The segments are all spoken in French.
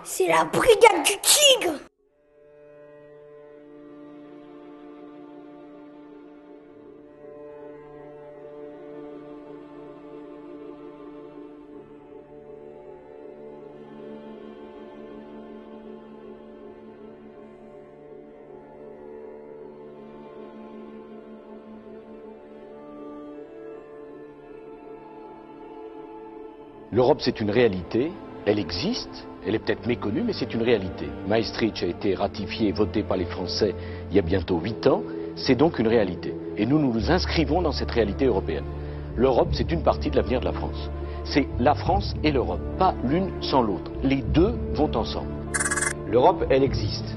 C'est la brigade du tigre! L'Europe, c'est une réalité, elle existe, elle est peut-être méconnue, mais c'est une réalité. Maastricht a été ratifié et voté par les Français il y a bientôt 8 ans, c'est donc une réalité. Et nous nous inscrivons dans cette réalité européenne. L'Europe, c'est une partie de l'avenir de la France. C'est la France et l'Europe, pas l'une sans l'autre. Les deux vont ensemble. L'Europe, elle existe.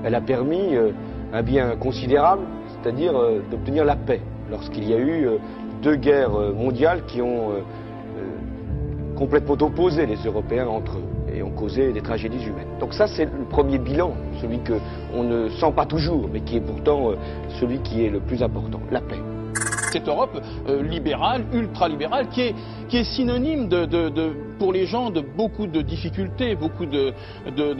Elle a permis un bien considérable, c'est-à-dire d'obtenir la paix, lorsqu'il y a eu 2 guerres mondiales qui ont complètement opposé les Européens entre eux et ont causé des tragédies humaines. Donc ça, c'est le premier bilan, celui qu'on ne sent pas toujours, mais qui est pourtant celui qui est le plus important, la paix. Cette Europe libérale, ultralibérale, qui est synonyme pour les gens de beaucoup de difficultés, beaucoup de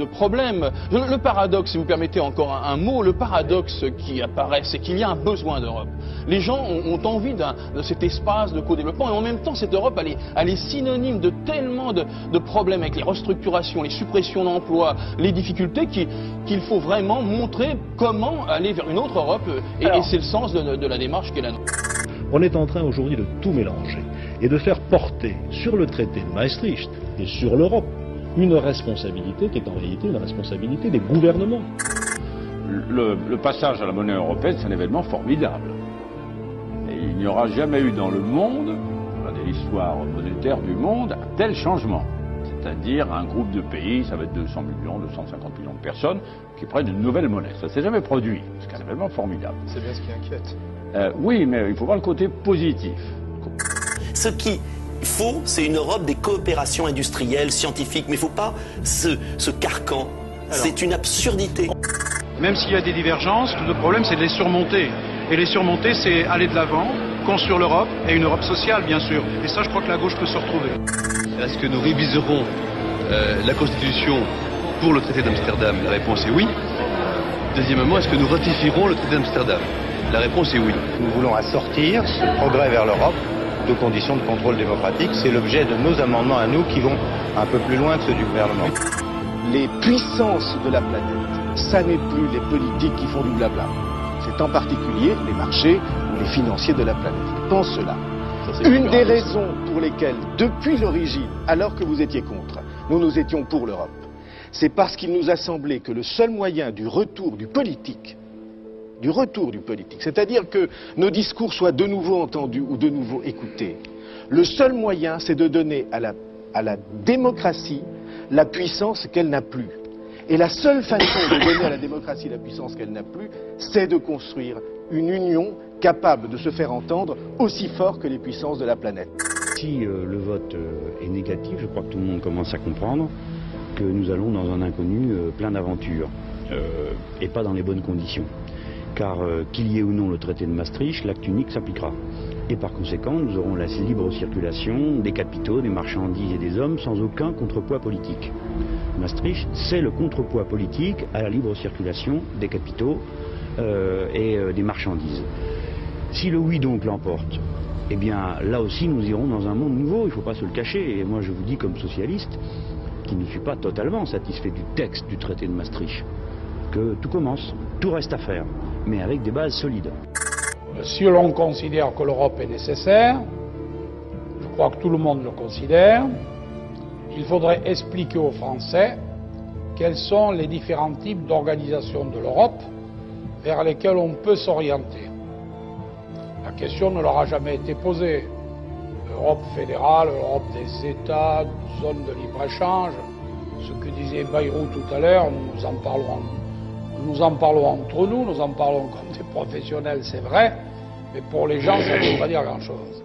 problèmes. Le paradoxe, si vous permettez encore un mot, le paradoxe qui apparaît, c'est qu'il y a un besoin d'Europe. Les gens ont envie de cet espace de co-développement, et en même temps, cette Europe, elle est synonyme de tellement de problèmes avec les restructurations, les suppressions d'emplois, les difficultés, qu'il faut vraiment montrer comment aller vers une autre Europe, et c'est le sens de la démarche qui est la nôtre. On est en train aujourd'hui de tout mélanger et de faire porter sur le traité de Maastricht et sur l'Europe une responsabilité qui est en réalité une responsabilité des gouvernements. Le passage à la monnaie européenne, c'est un événement formidable. Et il n'y aura jamais eu dans le monde, dans l'histoire monétaire du monde, un tel changement. C'est-à-dire un groupe de pays, ça va être 200 millions, 250 millions de personnes, qui prennent une nouvelle monnaie. Ça ne s'est jamais produit. C'est un événement formidable. C'est bien ce qui inquiète. Oui, mais il faut voir le côté positif. Ce qu'il faut, c'est une Europe des coopérations industrielles, scientifiques, mais il ne faut pas ce carcan. C'est une absurdité. Même s'il y a des divergences, le problème c'est de les surmonter. Et les surmonter, c'est aller de l'avant, construire l'Europe, et une Europe sociale, bien sûr. Et ça, je crois que la gauche peut se retrouver. Est-ce que nous réviserons la Constitution pour le traité d'Amsterdam? La réponse est oui. Deuxièmement, est-ce que nous ratifierons le traité d'Amsterdam? La réponse est oui. Nous voulons assortir ce progrès vers l'Europe de conditions de contrôle démocratique. C'est l'objet de nos amendements à nous qui vont un peu plus loin que ceux du gouvernement. Les puissances de la planète, ça n'est plus les politiques qui font du blabla. C'est en particulier les marchés ou les financiers de la planète. Dans cela, une des raisons pour lesquelles, depuis l'origine, alors que vous étiez contre, nous étions pour l'Europe, c'est parce qu'il nous a semblé que le seul moyen du retour du politique, c'est-à-dire que nos discours soient de nouveau entendus ou de nouveau écoutés, le seul moyen, c'est de donner à la démocratie la puissance qu'elle n'a plus. Et la seule façon de donner à la démocratie la puissance qu'elle n'a plus, c'est de construire une union capable de se faire entendre aussi fort que les puissances de la planète. Si le vote est négatif, je crois que tout le monde commence à comprendre que nous allons dans un inconnu plein d'aventures et pas dans les bonnes conditions. Car qu'il y ait ou non le traité de Maastricht, l'acte unique s'appliquera. Et par conséquent, nous aurons la libre circulation des capitaux, des marchandises et des hommes sans aucun contrepoids politique. Maastricht, c'est le contrepoids politique à la libre circulation des capitaux et des marchandises. Si le oui donc l'emporte, eh bien là aussi nous irons dans un monde nouveau, il ne faut pas se le cacher. Et moi je vous dis comme socialiste, qui ne suis pas totalement satisfait du texte du traité de Maastricht, que tout commence, tout reste à faire, mais avec des bases solides. Si l'on considère que l'Europe est nécessaire, je crois que tout le monde le considère, il faudrait expliquer aux Français quels sont les différents types d'organisation de l'Europe vers lesquels on peut s'orienter. La question ne leur a jamais été posée. L'Europe fédérale, l'Europe des États, zone de libre-échange, ce que disait Bayrou tout à l'heure, nous en parlons entre nous, nous en parlons comme des professionnels, c'est vrai, mais pour les gens, ça ne veut pas dire grand-chose.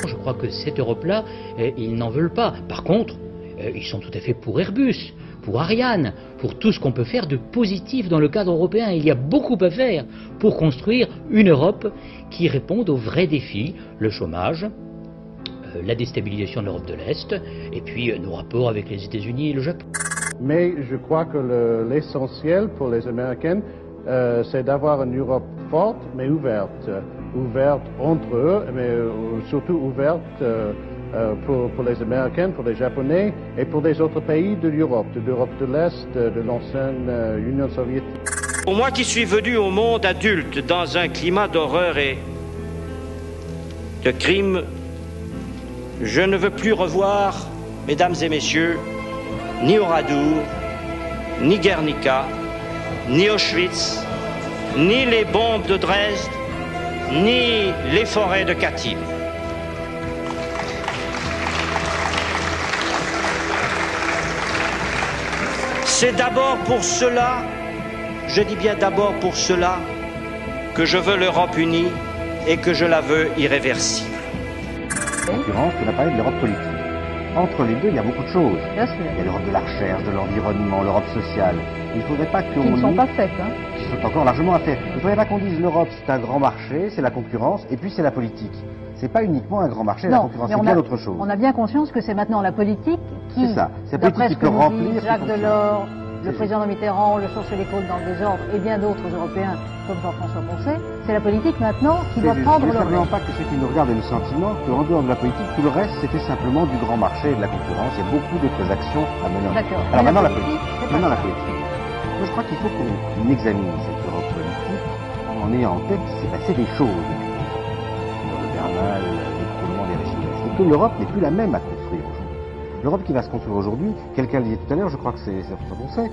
Je crois que cette Europe-là, ils n'en veulent pas. Par contre, ils sont tout à fait pour Airbus, pour Ariane, pour tout ce qu'on peut faire de positif dans le cadre européen. Il y a beaucoup à faire pour construire une Europe qui réponde aux vrais défis, le chômage, la déstabilisation de l'Europe de l'Est, et puis nos rapports avec les États-Unis et le Japon. Mais je crois que l'essentiel pour les Américains, c'est d'avoir une Europe forte mais ouverte. Ouverte entre eux, mais surtout ouverte pour les Américains, pour les Japonais et pour les autres pays de l'Europe de l'Est, de l'ancienne Union soviétique. Pour moi qui suis venu au monde adulte dans un climat d'horreur et de crime, je ne veux plus revoir, mesdames et messieurs, ni Oradour, ni Guernica, ni Auschwitz, ni les bombes de Dresde, ni les forêts de Katyn. C'est d'abord pour cela, je dis bien d'abord pour cela, que je veux l'Europe unie et que je la veux irréversible. En l'occurrence, on a parlé de l'Europe politique. Entre les deux, il y a beaucoup de choses. Bien sûr. Il y a l'Europe de la recherche, de l'environnement, l'Europe sociale. Il ne faudrait pas qu'on... Qui ne sont pas faites, hein. Qui sont encore largement à faire. Il ne faudrait pas qu'on dise l'Europe, c'est un grand marché, c'est la concurrence, et puis c'est la politique. C'est pas uniquement un grand marché, la concurrence, c'est bien autre chose. On a bien conscience que c'est maintenant la politique qui... C'est ça. C'est la politique qui peut remplir... Jacques Delors, le président Mitterrand, le sorcier les côtes dans le désordre, et bien d'autres Européens, comme Jean-François Poncet, c'est la politique maintenant qui doit prendre le relais. Je ne pas que ceux qui nous regardent aient le sentiment qu'en dehors de la politique, tout le reste, c'était simplement du grand marché et de la concurrence. Il y a beaucoup d'autres actions à mener. D'accord. Alors maintenant, la politique. Maintenant, la politique. Moi, je crois qu'il faut qu'on examine cette Europe politique en ayant en tête qu'il s'est passé des choses. Le Bernal, l'écroulement des régimes. Et que l'Europe n'est plus la même à construire aujourd'hui. L'Europe qui va se construire aujourd'hui, quelqu'un le disait tout à l'heure, je crois que c'est François Poncet,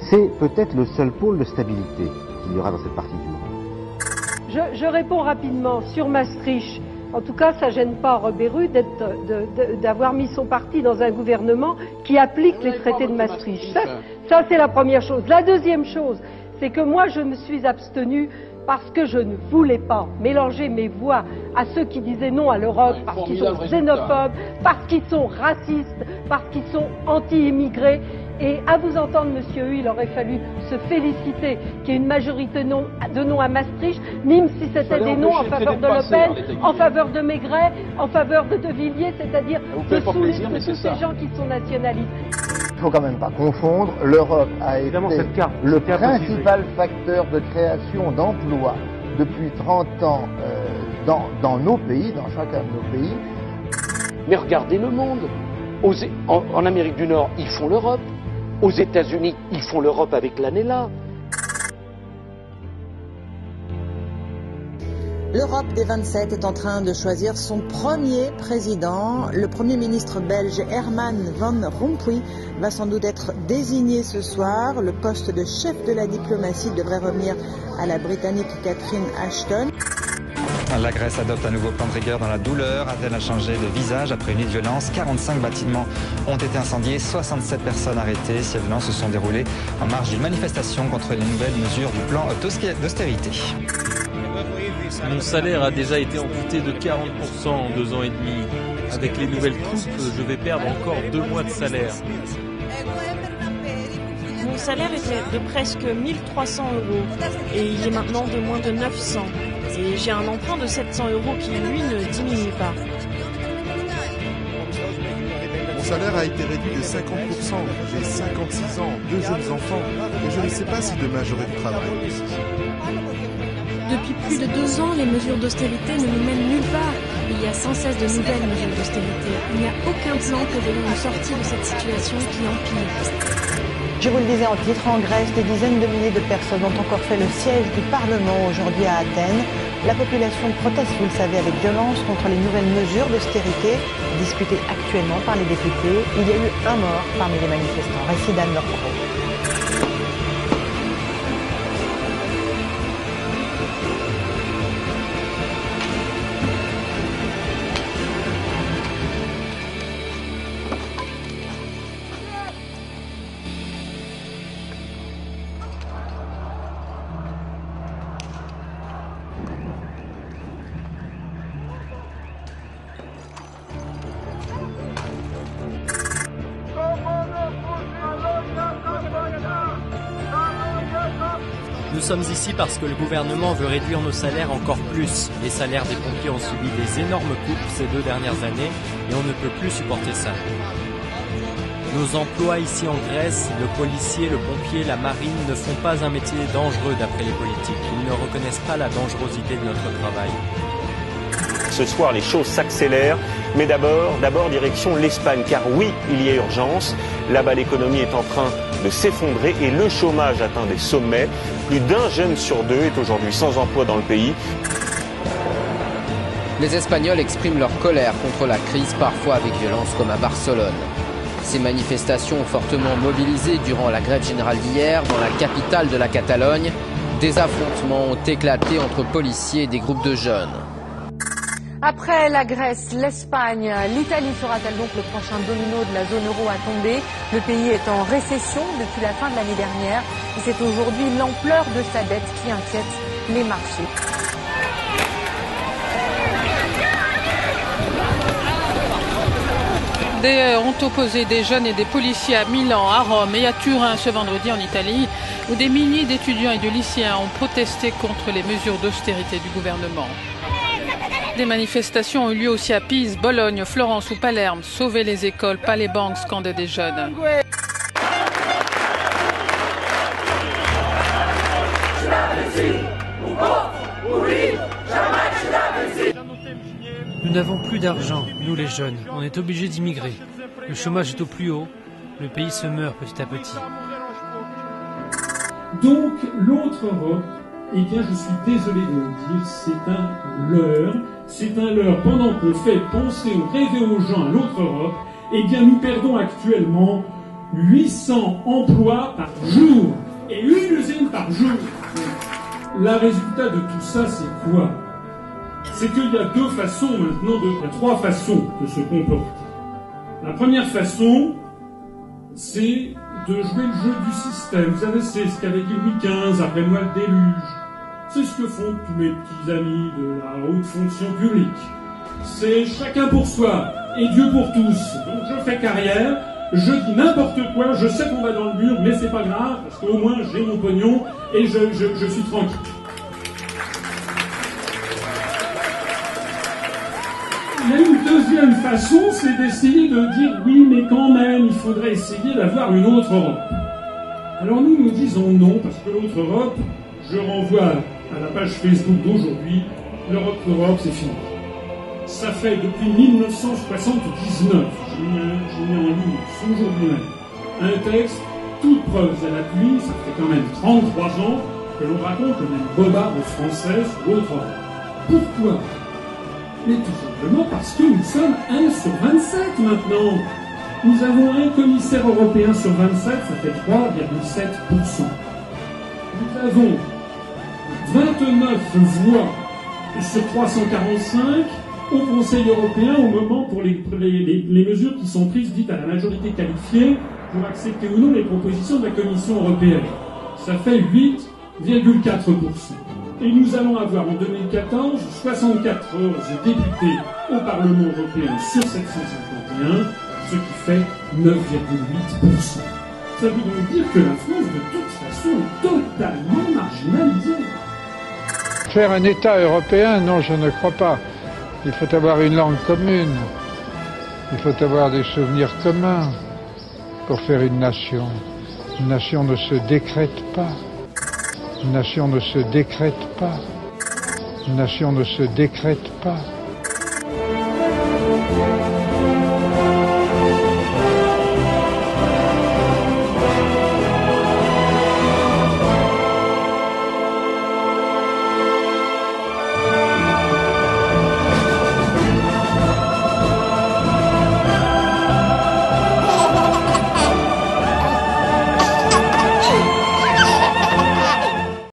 c'est peut-être le seul pôle de stabilité qu'il y aura dans cette partie du monde. Je réponds rapidement sur Maastricht. En tout cas, ça ne gêne pas Robert-Rude d'avoir mis son parti dans un gouvernement qui applique les traités de Maastricht. Ça c'est la première chose. La deuxième chose, c'est que moi, je me suis abstenue parce que je ne voulais pas mélanger mes voix à ceux qui disaient non à l'Europe, parce qu'ils sont xénophobes, parce qu'ils sont racistes, parce qu'ils sont anti-immigrés. Et à vous entendre, Monsieur Hu, il aurait fallu se féliciter qu'il y ait une majorité de non à Maastricht, même si c'était des noms en faveur de Le Pen, en faveur de Maigret, en faveur de Villiers, c'est-à-dire de tous ces gens qui sont nationalistes. Il ne faut quand même pas confondre, l'Europe a été le principal facteur de création d'emplois depuis 30 ans dans nos pays, dans chacun de nos pays. Mais regardez le monde. En Amérique du Nord, ils font l'Europe. Aux États-Unis, ils font l'Europe avec l'ANELA. L'Europe des 27 est en train de choisir son premier président. Le Premier ministre belge Herman Van Rompuy va sans doute être désigné ce soir. Le poste de chef de la diplomatie devrait revenir à la Britannique Catherine Ashton. La Grèce adopte un nouveau plan de rigueur dans la douleur. Athènes a changé de visage après une nuit de violence. 45 bâtiments ont été incendiés, 67 personnes arrêtées. Ces violences se sont déroulées en marge d'une manifestation contre les nouvelles mesures du plan d'austérité. Mon salaire a déjà été amputé de 40% en 2 ans et demi. Avec les nouvelles coupes, je vais perdre encore 2 mois de salaire. Mon salaire était de presque 1300 € et il est maintenant de moins de 900. Et j'ai un emprunt de 700 € qui, lui, ne diminue pas. Mon salaire a été réduit de 50%. J'ai 56 ans, 2 jeunes enfants, et je ne sais pas si demain j'aurai du travail. Depuis plus de 2 ans, les mesures d'austérité ne nous mènent nulle part. Il y a sans cesse de nouvelles mesures d'austérité. Il n'y a aucun plan prévoyant une sortie de cette situation qui empire. Je vous le disais en titre, en Grèce, des dizaines de milliers de personnes ont encore fait le siège du Parlement aujourd'hui à Athènes. La population proteste, vous le savez, avec violence contre les nouvelles mesures d'austérité discutées actuellement par les députés. Il y a eu un mort parmi les manifestants. Récit d'Anne Leroy. Nous sommes ici parce que le gouvernement veut réduire nos salaires encore plus. Les salaires des pompiers ont subi des énormes coupes ces 2 dernières années et on ne peut plus supporter ça. Nos emplois ici en Grèce, le policier, le pompier, la marine ne font pas un métier dangereux d'après les politiques. Ils ne reconnaissent pas la dangerosité de notre travail. Ce soir, les choses s'accélèrent, mais d'abord direction l'Espagne, car oui, il y a urgence. Là-bas, l'économie est en train de s'effondrer et le chômage atteint des sommets. Plus d'1 jeune sur 2 est aujourd'hui sans emploi dans le pays. Les Espagnols expriment leur colère contre la crise, parfois avec violence comme à Barcelone. Ces manifestations ont fortement mobilisé durant la grève générale d'hier dans la capitale de la Catalogne. Des affrontements ont éclaté entre policiers et des groupes de jeunes. Après la Grèce, l'Espagne, l'Italie sera-t-elle donc le prochain domino de la zone euro à tomber? Le pays est en récession depuis la fin de l'année dernière et c'est aujourd'hui l'ampleur de sa dette qui inquiète les marchés. Ont opposé des jeunes et des policiers à Milan, à Rome et à Turin ce vendredi en Italie, où des milliers d'étudiants et de lycéens ont protesté contre les mesures d'austérité du gouvernement. Des manifestations ont eu lieu aussi à Pise, Bologne, Florence ou Palerme. Sauver les écoles, pas les banques, scandaient des jeunes. Nous n'avons plus d'argent, nous les jeunes. On est obligés d'immigrer. Le chômage est au plus haut. Le pays se meurt petit à petit. Donc, l'autre Europe, eh bien, je suis désolé de le dire, c'est un leurre. C'est un leurre. Pendant qu'on fait penser ou rêver aux gens à l'autre Europe, eh bien, nous perdons actuellement 800 emplois par jour. Et une usine par jour. Le résultat de tout ça, c'est quoi? C'est qu'il y a 2 façons maintenant, il y a 3 façons de se comporter. La première façon, c'est de jouer le jeu du système. Vous savez, c'est ce qu'avait dit Louis XV après moi le déluge. C'est ce que font tous mes petits amis de la haute fonction publique. C'est chacun pour soi et Dieu pour tous. Donc je fais carrière, je dis n'importe quoi, je sais qu'on va dans le mur, mais c'est pas grave, parce qu'au moins j'ai mon pognon et je suis tranquille. Il y a une deuxième façon, c'est d'essayer de dire oui, mais quand même, il faudrait essayer d'avoir une autre Europe. Alors nous disons non, parce que l'autre Europe, je renvoie à la page Facebook d'aujourd'hui, l'Europe, c'est fini. Ça fait depuis 1979, j'ai mis en ligne aujourd'hui même, un texte, toute preuve à l'appui, ça fait quand même 33 ans que l'on raconte le même bobard aux Français sur l'autre Europe. Pourquoi ? Mais tout simplement parce que nous sommes 1 sur 27 maintenant. Nous avons un commissaire européen sur 27, ça fait 3,7%. Nous avons 29 voix sur 345 au Conseil européen au moment pour les mesures qui sont prises dites à la majorité qualifiée pour accepter ou non les propositions de la Commission européenne. Ça fait 8,4%. Et nous allons avoir en 2014 74 députés au Parlement européen sur 751, ce qui fait 9,8%. Ça veut donc dire que la France, de toute façon, est totalement marginalisée. Faire un État européen, non, je ne crois pas. Il faut avoir une langue commune. Il faut avoir des souvenirs communs pour faire une nation. Une nation ne se décrète pas. Une nation ne se décrète pas. Une nation ne se décrète pas.